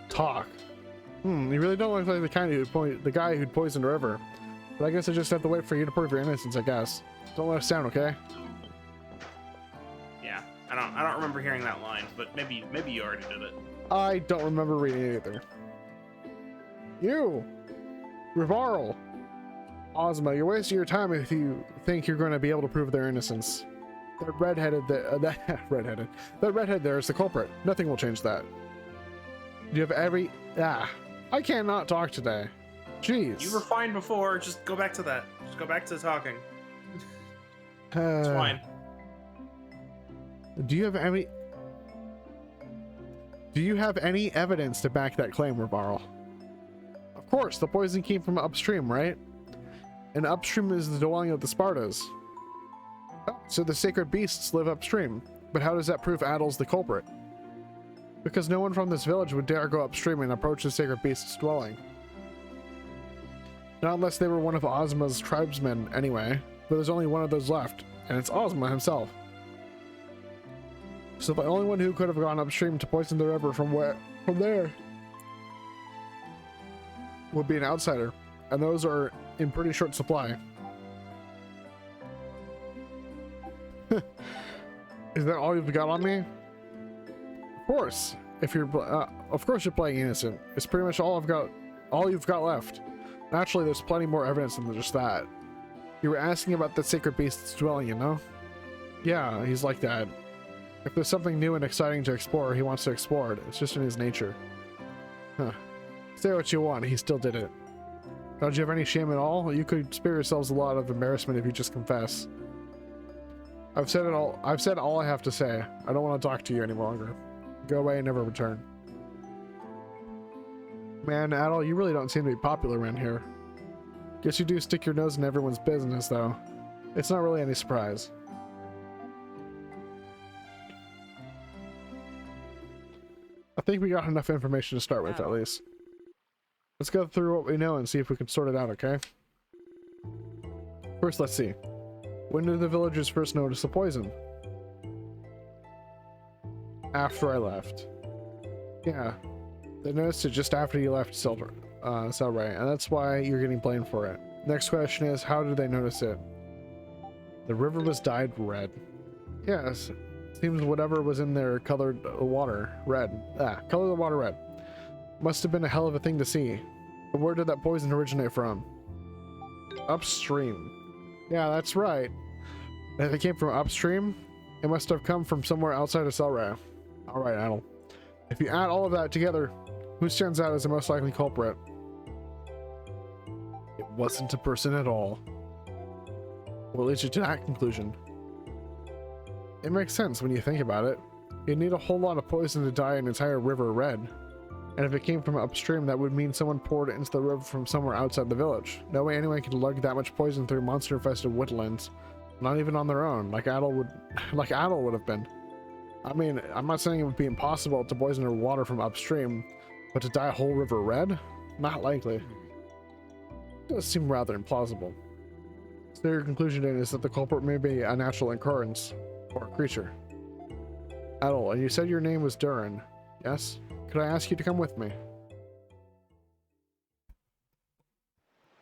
Talk. You really don't look like the kind the guy who'd poisoned the river. But I guess I just have to wait for you to prove your innocence, I guess. Don't let us down, okay? Yeah, I don't remember hearing that line, but maybe you already did it. I don't remember reading it either. You! Rivarl! Ozma, you're wasting your time if you think you're going to be able to prove their innocence. That redhead there is the culprit. Nothing will change that. You have every... I cannot talk today. Jeez. You were fine before. Just go back to that. Just go back to talking. It's fine. Do you have any evidence to back that claim, Rivarl? Of course, the poison came from upstream, right? And upstream is the dwelling of the Spartas. So the sacred beasts live upstream. But how does that prove Adel's the culprit? Because no one from this village would dare go upstream and approach the sacred beast's dwelling. Not unless they were one of Ozma's tribesmen anyway. But there's only one of those left, and it's Osman himself. So the only one who could have gone upstream to poison the river from there would be an outsider, and those are in pretty short supply. Is that all you've got on me? Of course. If you're, of course you're playing innocent. It's pretty much all you've got left. Naturally, there's plenty more evidence than just that. You were asking about the sacred beast's dwelling, you know? Yeah, he's like that. If there's something new and exciting to explore, he wants to explore it. It's just in his nature. Huh. Say what you want, he still did it. Don't you have any shame at all? You could spare yourselves a lot of embarrassment if you just confess. I've said all I have to say. I don't want to talk to you any longer. Go away and never return. Man, Adel, you really don't seem to be popular around here. Guess you do stick your nose in everyone's business, though. It's not really any surprise. I think we got enough information to start with, at least. Let's go through what we know and see if we can sort it out, okay? First, let's see. When did the villagers first notice the poison? After I left. Yeah. They noticed it just after you left Selray, and that's why you're getting blamed for it. Next question is, how did they notice it? The river was dyed red. Yes. Seems whatever was in there colored the water red. Color the water red. Must have been a hell of a thing to see. But where did that poison originate from? Upstream. Yeah, that's right. If it came from upstream, it must have come from somewhere outside of Selray. Alright, Adel. If you add all of that together, who stands out as the most likely culprit? It wasn't a person at all. What leads you to that conclusion? It makes sense when you think about it. You'd need a whole lot of poison to dye an entire river red. And if it came from upstream, that would mean someone poured it into the river from somewhere outside the village. No way anyone could lug that much poison through monster-infested woodlands. Not even on their own, like Adel would have been. I mean, I'm not saying it would be impossible to poison the water from upstream, but to dye a whole river red? Not likely. It does seem rather implausible. So your conclusion then is that the culprit may be a natural occurrence, or a creature. Adel, and you said your name was Durin, yes? Could I ask you to come with me?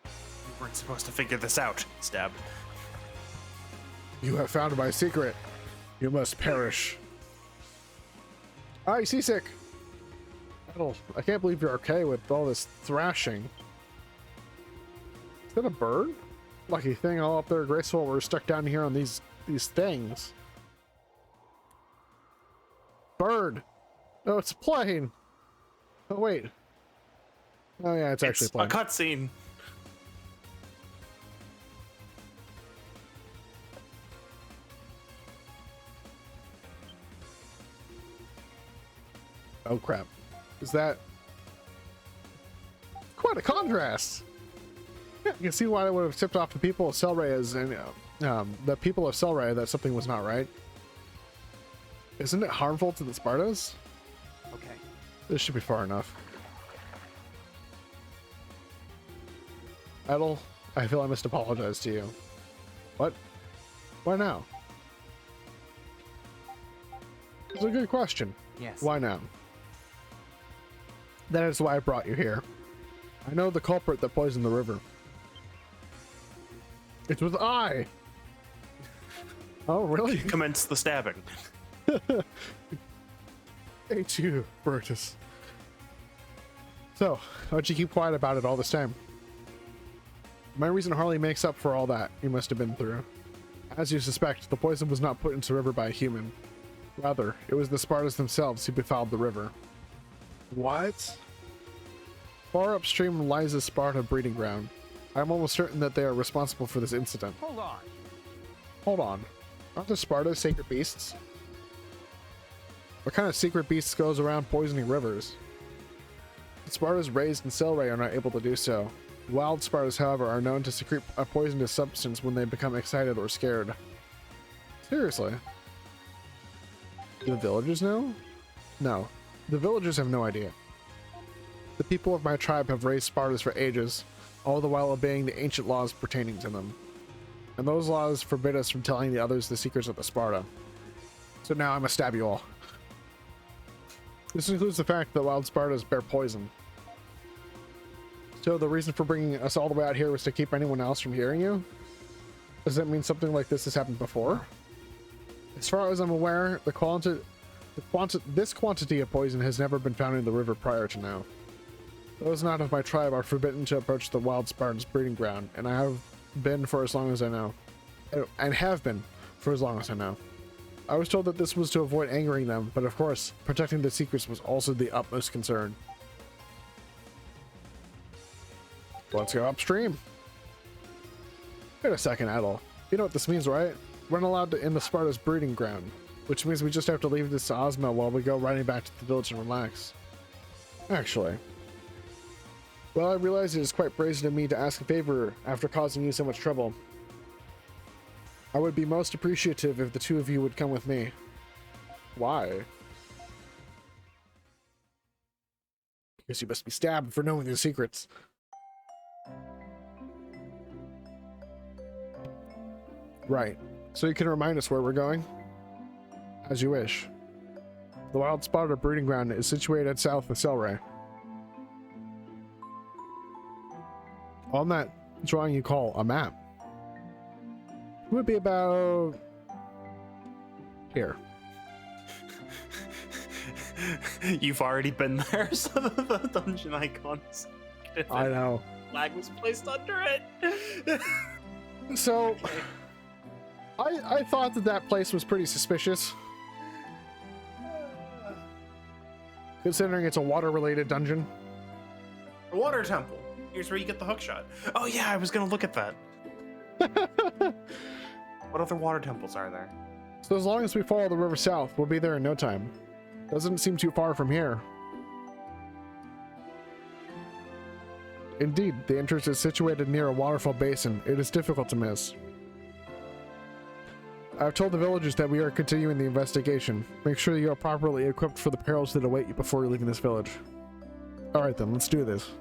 We weren't supposed to figure this out. Stab. You have found my secret. You must perish. Aye, seasick. Adel, I can't believe you're okay with all this thrashing. Is that a bird? Lucky thing, all up there graceful. We're stuck down here on these things. Bird. No, it's a plane. Oh wait. Oh yeah, it's actually a plane. A cutscene. Oh crap. Is that quite a contrast? Yeah, you can see why they would have tipped off the people of Selray as the people of Selray that something was not right. Isn't it harmful to the Spartas? Okay. This should be far enough. Adel, I feel I must apologize to you. What? Why now? It's a good question. Yes. Why now? That is why I brought you here. I know the culprit that poisoned the river. It was I! Oh, really? Commence the stabbing. Hate you, Brutus. So, how'd you keep quiet about it all this time? My reason hardly makes up for all that you must have been through. As you suspect, the poison was not put into the river by a human. Rather, it was the Spartans themselves who befouled the river. What? Far upstream lies the Sparta breeding ground. I'm almost certain that they are responsible for this incident. Hold on. Hold on. Aren't the Sparta sacred beasts? What kind of secret beasts goes around poisoning rivers? The Spartas raised in Celceta are not able to do so. Wild Spartas, however, are known to secrete a poisonous substance when they become excited or scared. Seriously? Do the villagers know? No. The villagers have no idea. The people of my tribe have raised Spartas for ages, all the while obeying the ancient laws pertaining to them. And those laws forbid us from telling the others the secrets of the Sparta. So now I must stab you all. This includes the fact that wild Spartas bear poison. So the reason for bringing us all the way out here was to keep anyone else from hearing you? Does that mean something like this has happened before? As far as I'm aware, this quantity of poison has never been found in the river prior to now. Those not of my tribe are forbidden to approach the wild Spartans' breeding ground, and I have been for as long as I know. And have been for as long as I know. I was told that this was to avoid angering them, but of course, protecting the secrets was also the utmost concern. Let's go upstream. Wait a second, Adel. You know what this means, right? We're not allowed to in the Sparta's breeding ground, which means we just have to leave this to Osman while we go riding back to the village and relax. Actually. Well, I realize it is quite brazen of me to ask a favor after causing you so much trouble. I would be most appreciative if the two of you would come with me. Why? Because you must be stabbed for knowing the secrets. Right. So you can remind us where we're going? As you wish. The wild Sparta breeding ground is situated south of Celceta. On that drawing you call a map, it would be about here. You've already been there, so the dungeon icons. I know. Flag was placed under it. So, I thought that place was pretty suspicious, considering it's a water-related dungeon. A water temple. Here's where you get the hook shot. Oh yeah, I was gonna look at that. What other water temples are there? So as long as we follow the river south, we'll be there in no time. Doesn't seem too far from here. Indeed, the entrance is situated near a waterfall basin. It is difficult to miss. I've told the villagers that we are continuing the investigation. Make sure you are properly equipped for the perils that await you before leaving this village. Alright then, let's do this.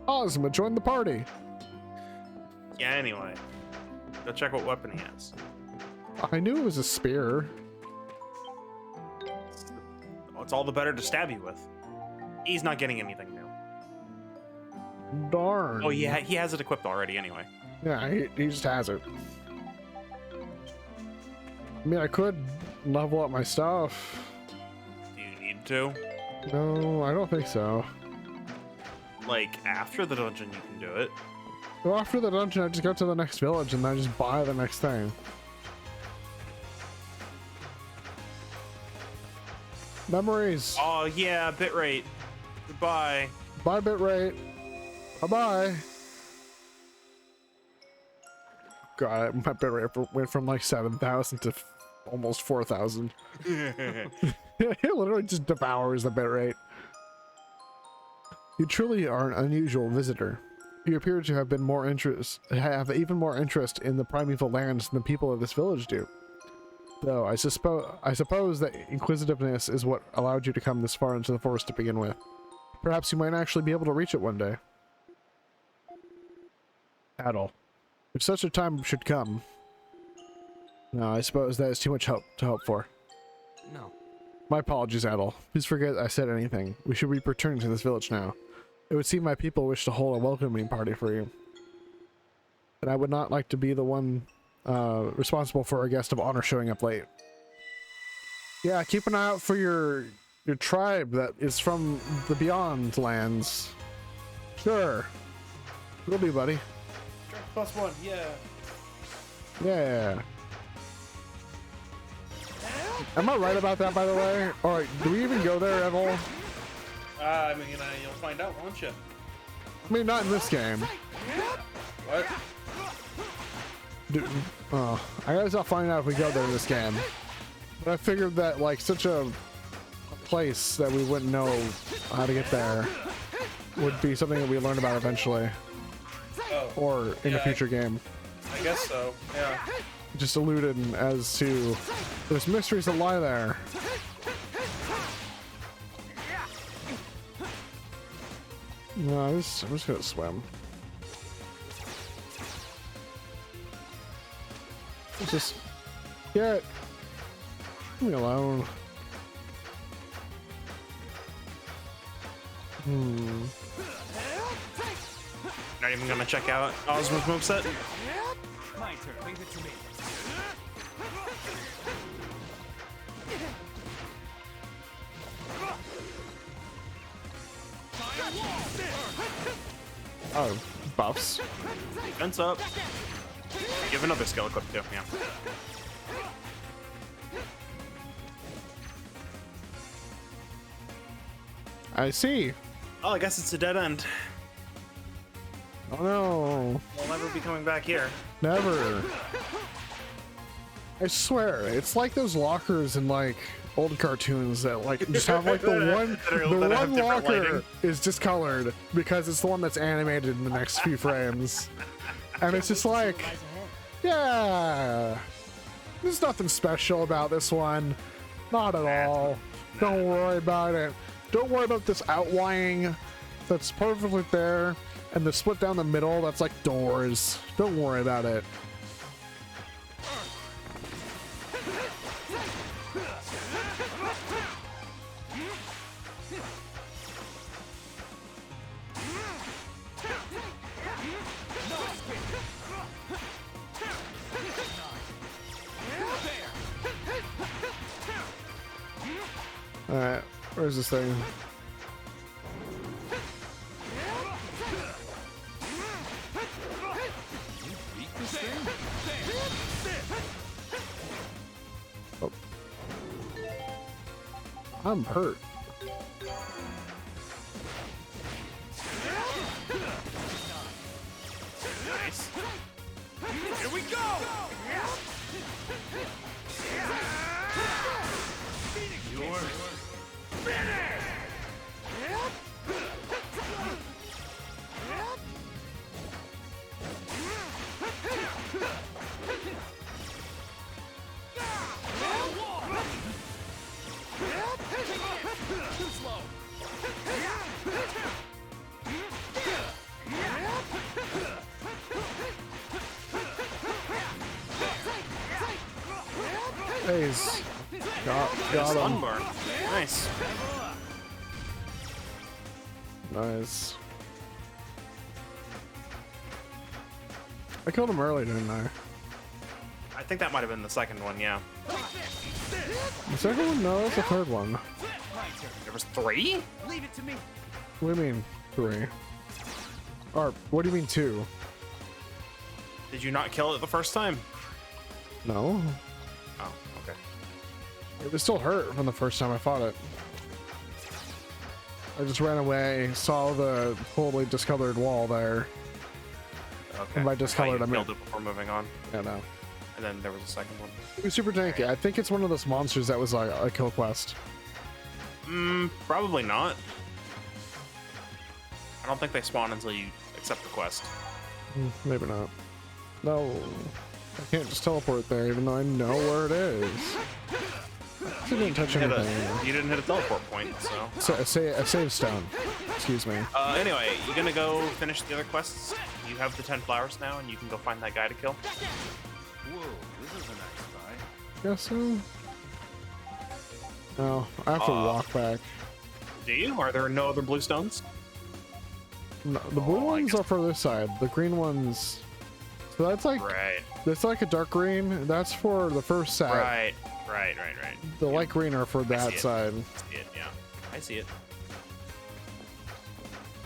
Osman, join the party! Yeah, anyway. Go check what weapon he has. I knew it was a spear. It's all the better to stab you with. He's not getting anything new. Darn. Oh yeah, he has it equipped already anyway. Yeah, he just has it. I mean, I could level up my stuff. Do you need to? No, I don't think so. Like, after the dungeon you can do it. So after the dungeon, I just go to the next village and then I just buy the next thing. Memories. Oh yeah, bitrate. Goodbye. Bye, bitrate. Bye-bye. God, my bitrate went from like 7,000 to almost 4,000. It literally just devours the bitrate. You truly are an unusual visitor. You appear to have even more interest in the primeval lands than the people of this village do. Though I suppose that inquisitiveness is what allowed you to come this far into the forest to begin with. Perhaps you might actually be able to reach it one day. Adel, if such a time should come. No, I suppose that is too much hope to hope for. No. My apologies, Adel. Please forget I said anything. We should be returning to this village now. It would seem my people wish to hold a welcoming party for you. And I would not like to be the one responsible for a guest of honor showing up late. Yeah, keep an eye out for your tribe that is from the Beyond lands. Sure. Will do, buddy. Strength +1, yeah. Yeah. Am I right about that, by the way? Or do we even go there at all? I mean, you'll find out, won't you? I mean, not in this game. What? Dude, I guess I'll find out if we go there in this game. But I figured that, like, such a place that we wouldn't know how to get there would be something that we learn about eventually. Oh. Or in a future game. I guess so, yeah. Just alluded as to there's mysteries that lie there. No, I'm just gonna swim. Just get me alone. Not even gonna check out Osman's moveset? My turn. Leave it to me. Oh, buffs. Defense up. Give another skill equip too, yeah. I see. Oh, I guess it's a dead end. Oh no. We'll never be coming back here. Never. I swear, it's like those lockers in like old cartoons that like just have like the one locker lighting. is discolored because it's the one that's animated in the next few frames. And it's just like, yeah, there's nothing special about this one. Not at all. Don't worry about it. Don't worry about this outlining that's perfectly there and the split down the middle that's like doors. Don't worry about it. Alright, where's this thing? Oh. I'm hurt. Nice. Here we go! Yours. Too slow. Ace. Got him. Sunburn. Nice. Nice. I killed him early, didn't I? I think that might have been the second one, yeah. The second one? No, that's the third one. There was 3? Leave it to me. What do you mean, 3? Or, what do you mean 2? Did you not kill it the first time? No. Oh, okay. It was still hurt from the first time I fought it. I just ran away, saw the totally discolored wall there. Okay. And by discolored, I mean... killed it before moving on. Yeah, no. And then there was a second one. It was super tanky. I think it's one of those monsters that was like a kill quest. Probably not. I don't think they spawn until you accept the quest. Maybe not. No. I can't just teleport there even though I know where it is. I didn't touch anything. You didn't hit a teleport point, so... A save stone. Excuse me. Anyway, you gonna go finish the other quests? You have the 10 flowers now, and you can go find that guy to kill. Whoa, this is a nice spy. Guess so. No, I have to walk back. Do you? Are there no other blue stones? No, the blue ones are for this side. The green ones. So that's like Right. that's like a dark green. That's for the first set. Right. The light green are for that side. I see it, yeah. I see it.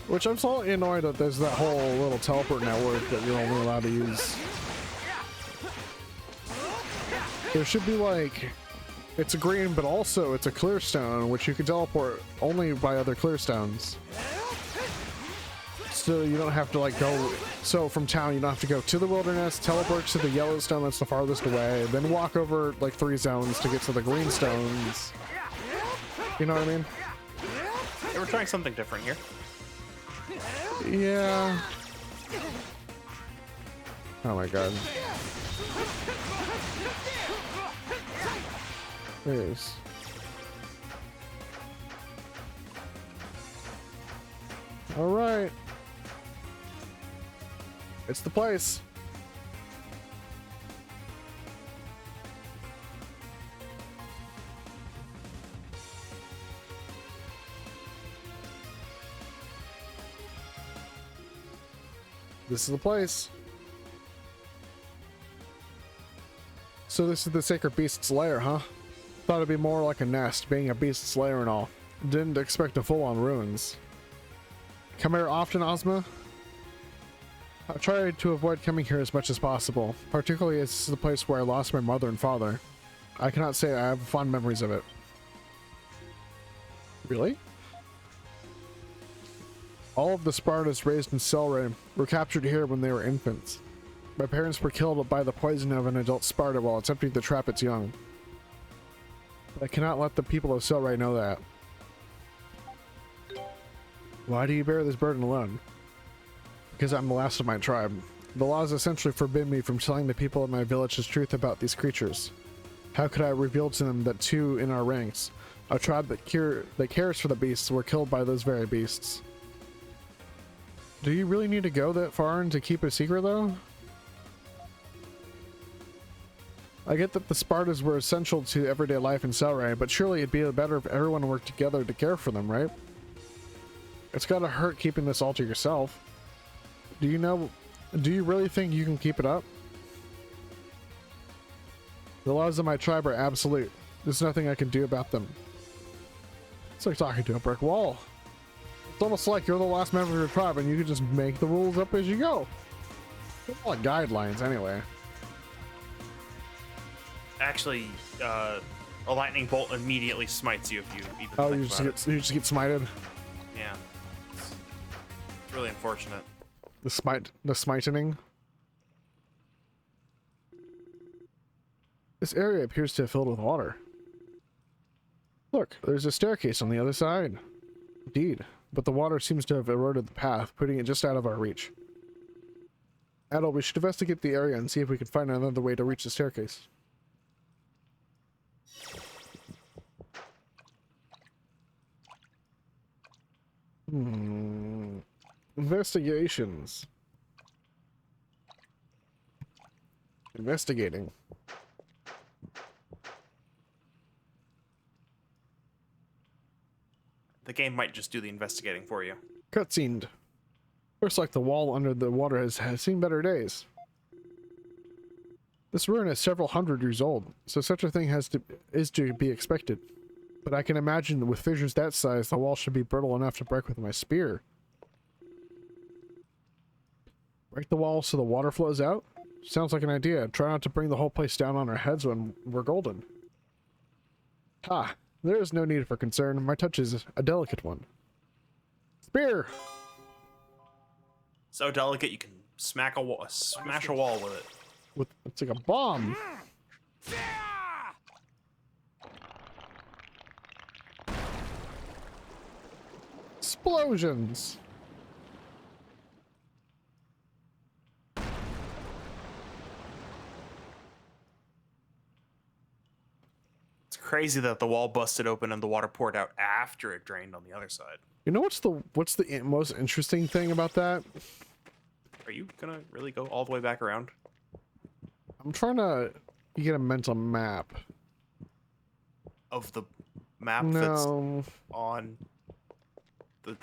Which I'm slightly annoyed that there's that whole little teleport network that you're only allowed to use. There should be like, it's a green, but also it's a clear stone, which you can teleport only by other clear stones. So you don't have to like go, so from town you don't have to go to the wilderness, teleport to the yellow stone that's the farthest away, then walk over like 3 zones to get to the green stones. You know what I mean? Yeah, we're trying something different here. Yeah. Oh my god. There it is. All right. It's the place. This is the place. So this is the sacred beast's lair, huh? Thought it'd be more like a nest, being a beast's lair and all. Didn't expect a full-on ruins. Come here often, Osman? I've tried to avoid coming here as much as possible, particularly as this is the place where I lost my mother and father. I cannot say I have fond memories of it. Really? All of the Spartans raised in Celceta were captured here when they were infants. My parents were killed by the poison of an adult Sparta while attempting to trap its young. But I cannot let the people of Celceta know that. Why do you bear this burden alone? Because I'm the last of my tribe. The laws essentially forbid me from telling the people of my village the truth about these creatures. How could I reveal to them that 2 in our ranks, a tribe that cares for the beasts, were killed by those very beasts? Do you really need to go that far and to keep a secret, though? I get that the Spartans were essential to everyday life in Celceta, but surely it'd be better if everyone worked together to care for them, right? It's gotta hurt keeping this all to yourself. Do you really think you can keep it up? The laws of my tribe are absolute. There's nothing I can do about them. It's like talking to a brick wall. It's almost like you're the last member of your tribe and you can just make the rules up as you go. They're all like guidelines anyway. Actually, a lightning bolt immediately smites you if you even Oh, think you just get smited? Yeah. It's really unfortunate. The smitening? This area appears to have filled with water. Look, there's a staircase on the other side. Indeed, but the water seems to have eroded the path, putting it just out of our reach. Adol, we should investigate the area and see if we can find another way to reach the staircase. Investigations. Investigating. The game might just do the investigating for you. Cutscened. Looks like the wall under the water has seen better days. This ruin is several hundred years old, so such a thing is to be expected. But I can imagine that with fissures that size, the wall should be brittle enough to break with my spear. Break the wall so the water flows out? Sounds like an idea. Try not to bring the whole place down on our heads when we're golden. Ha! There is no need for concern. My touch is a delicate one. Spear! So delicate you can smash a wall with it. It's like a bomb. Explosions. It's crazy that the wall busted open and the water poured out after it drained on the other side. You know what's the most interesting thing about that? Are you gonna really go all the way back around? I'm trying to get a mental map Of the map that's No. on the,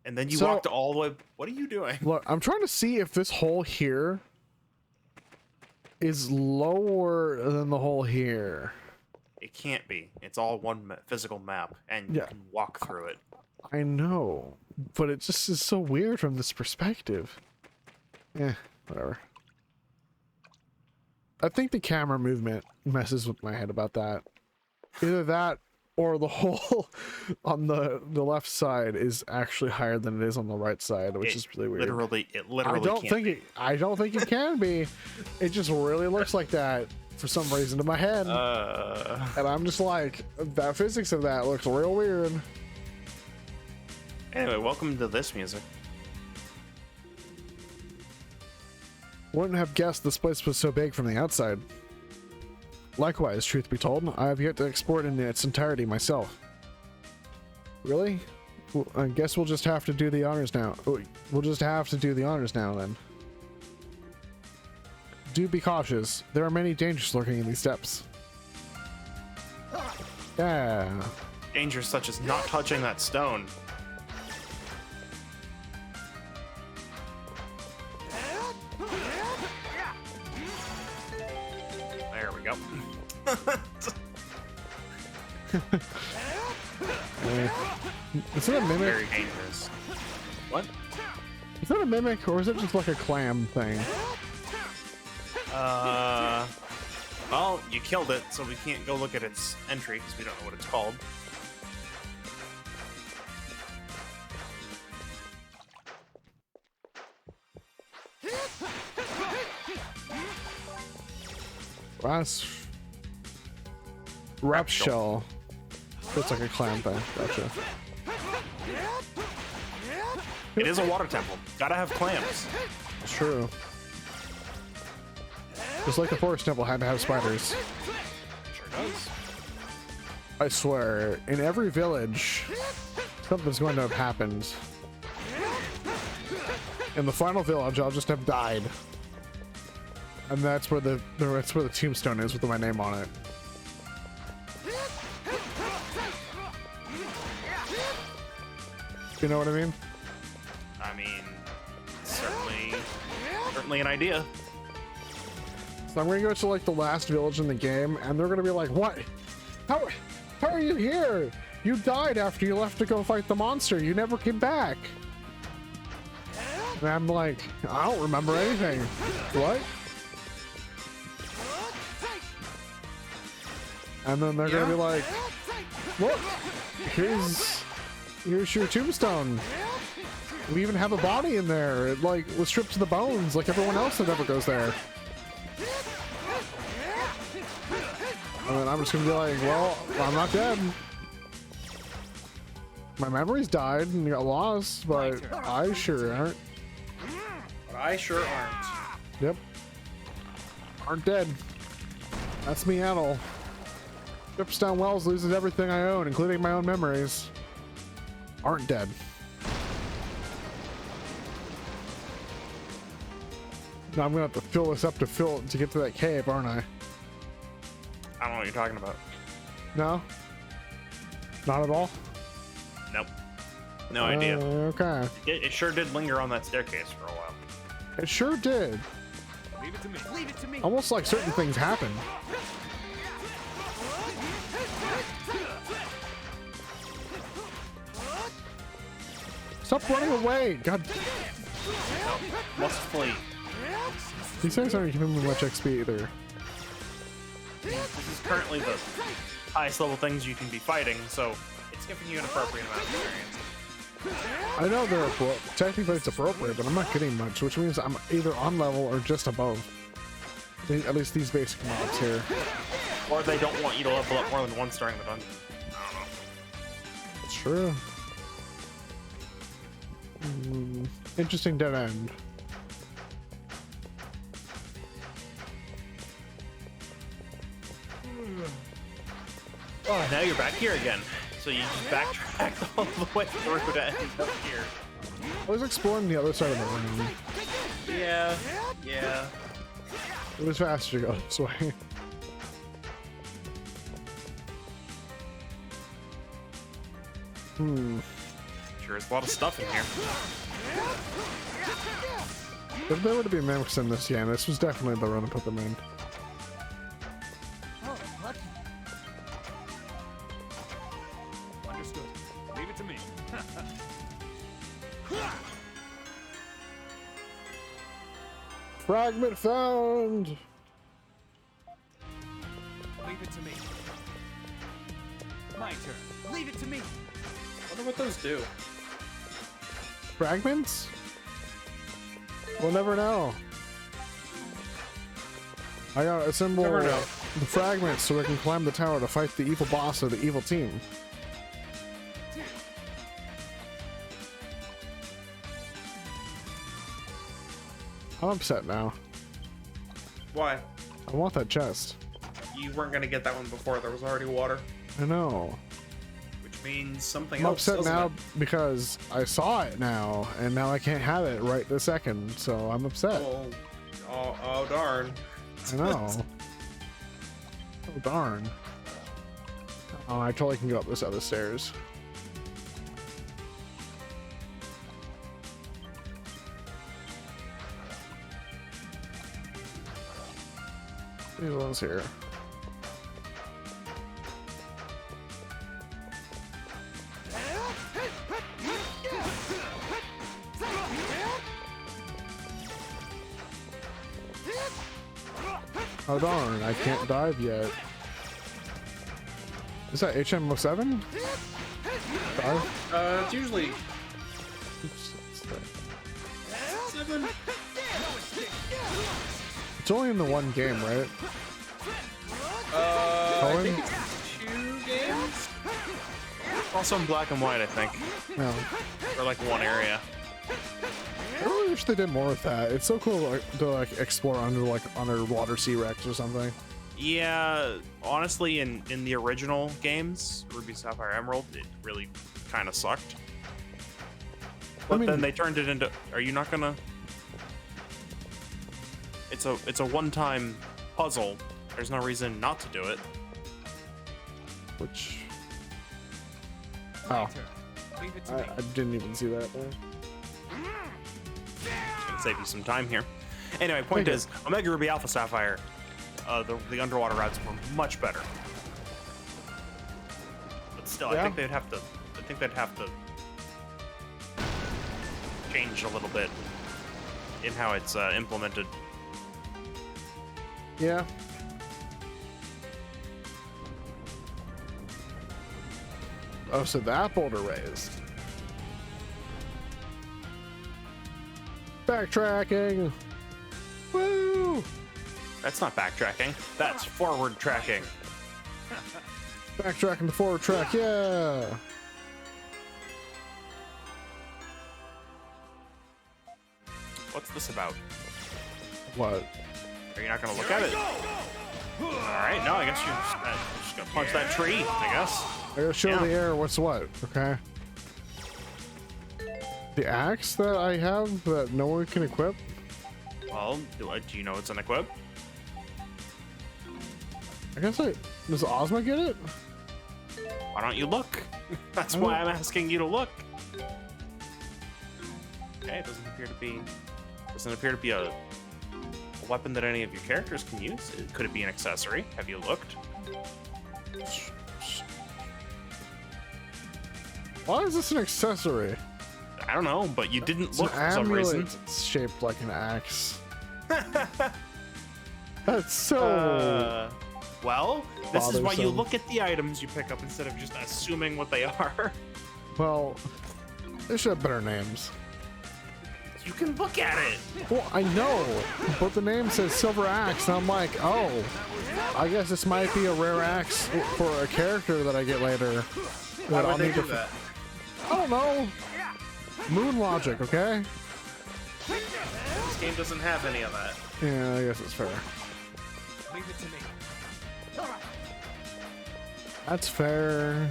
and then you So- walked all the way. What are you doing? Look, I'm trying to see if this hole here is lower than the hole here. It can't be. It's all one physical map, and Yeah. you can walk through it. I know, but it just is so weird from this perspective. Eh, whatever. I think the camera movement messes with my head about that. Either that or the hole on the left side is actually higher than it is on the right side, which is really weird. It literally I don't think it can be. It just really looks like that for some reason in my head. And I'm just like, that physics of that looks real weird. Anyway, welcome to this music. Wouldn't have guessed this place was so big from the outside. Likewise, truth be told, I have yet to explore it in its entirety myself. Really? Well, I guess we'll just have to do the honors now. We'll just have to do the honors now, then. Do be cautious. There are many dangers lurking in these steps. Yeah. Dangers such as not touching that stone. There we go. Is it a mimic? Very dangerous. What? Is that a mimic, or is it just like a clam thing? Well, you killed it, so we can't go look at its entry because we don't know what it's called. Brass wrap shell. Looks like a clam thing. Gotcha. It is a water temple. Gotta have clams. It's true. Just like the forest temple had to have spiders. Sure does. I swear, in every village, something's going to have happened. In the final village, I'll just have died. And that's where the tombstone is with my name on it. You know what I mean? I mean, certainly an idea. So I'm gonna go to like the last village in the game, and they're gonna be like, "What? How are you here? You died after you left to go fight the monster. You never came back." And I'm like, "I don't remember anything." What? And then they're gonna be like, "Look, here's your tombstone. We even have a body in there. It like was stripped to the bones, like everyone else that ever goes there." And then I'm just gonna be like, "Well, I'm not dead. My memories died and got lost, but I sure aren't. But I sure aren't. Yep, aren't dead. That's me, Adel. Strips down Wells, loses everything I own, including my own memories. Aren't dead." Now I'm gonna have to fill this up to get to that cave, aren't I? I don't know what you're talking about. No? Not at all? Nope. No idea. Okay. It sure did linger on that staircase for a while. It sure did. Leave it to me. Leave it to me. Almost like certain things happen. Stop running away! God, Must flee. these guys aren't giving me much XP either. This is currently the highest level things you can be fighting, so it's giving you an appropriate amount of experience. I know technically it's appropriate, but I'm not getting much, which means I'm either on level or just above. At least these basic mobs here. Or they don't want you to level up more than once during the dungeon. I don't know. It's true. Interesting dead end. Oh, now you're back here again. So you just backtracked all the way through to end up here. I was exploring the other side of the room. Yeah. It was faster to go this way. Sure is a lot of stuff in here. If there were to be mimics in this, yeah, this was definitely the run to put them in. Oh, lucky. Understood. Leave it to me. Fragment found! Leave it to me. My turn. Leave it to me. I wonder what those do. Fragments? We'll never know. I gotta assemble Never the know. fragments so we can climb the tower to fight the evil boss of the evil team. I'm upset now. Why? I want that chest. You weren't gonna get that one before. There was already water, I know. which means something I'm else. upset doesn't now it? because I saw it now, and now I can't have it right this second, so I'm upset. Oh darn. I know. Oh darn. Oh, I totally can go up this other stairs. These ones here. Oh darn, I can't dive yet. Is that HM07? Dive? It's usually Oops, it's there. 7. It's only in the one game, right? I Cohen? think it's 2 games. Also in black and white, I think. No. Or like one area. I really wish they did more with that. It's so cool to explore underwater sea wrecks or something. Yeah, honestly, in the original games, Ruby, Sapphire, Emerald, it really kind of sucked. But mean- then they turned it into. Are you not gonna? It's a one-time puzzle. There's no reason not to do it. Which My oh, turn. Leave it to me. I didn't even see that there. Gonna save you some time here. Anyway, point Thank is, Omega Ruby Alpha Sapphire, the underwater routes were much better. But still, I Yeah. think they'd have to. I think they'd have to change a little bit in how it's implemented. Yeah. Oh, so that boulder raised. Backtracking. Woo! That's not backtracking. That's forward tracking. Backtracking to forward track, yeah. What's this about? What? Are you not gonna look at it? All right. No, I guess you're just gonna punch that tree. I guess. I gotta show Yeah. the air what's what, okay? The axe that I have that no one can equip? Well, do you know it's an equip? I guess does Osman get it? Why don't you look? That's I why don't- I'm asking you to look. Okay, it doesn't appear to be a weapon that any of your characters can use. Could it be an accessory? Have you looked? Why is this an accessory? I don't know, but you didn't It's look an for some reason. amulet shaped like an axe. That's so... Well, this is why you bothersome. look at the items you pick up instead of just assuming what they are. Well, they should have better names. You can look at it. Well, I know, but the name says Silver Axe, and I'm like, oh, I guess this might be a rare axe for a character that I get later. Why that I'll would they need do to- that? I don't know. Moon logic, okay? This game doesn't have any of that. Yeah, I guess it's fair. Leave it to me. That's fair.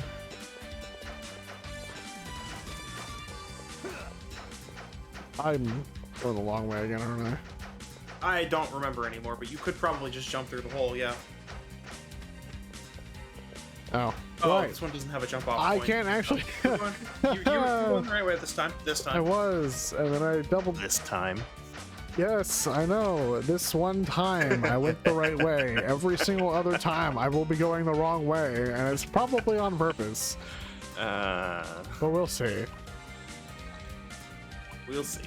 I'm going the long way again, aren't I? I don't remember anymore, but you could probably just jump through the hole, yeah. Oh, Oh, Right. this one doesn't have a jump off I point. can't actually. You were going the right way this time. This I time. was, and then I doubled. This time. Yes, I know. This one time I went the right way. Every single other time I will be going the wrong way, and it's probably on purpose. But we'll see. We'll see.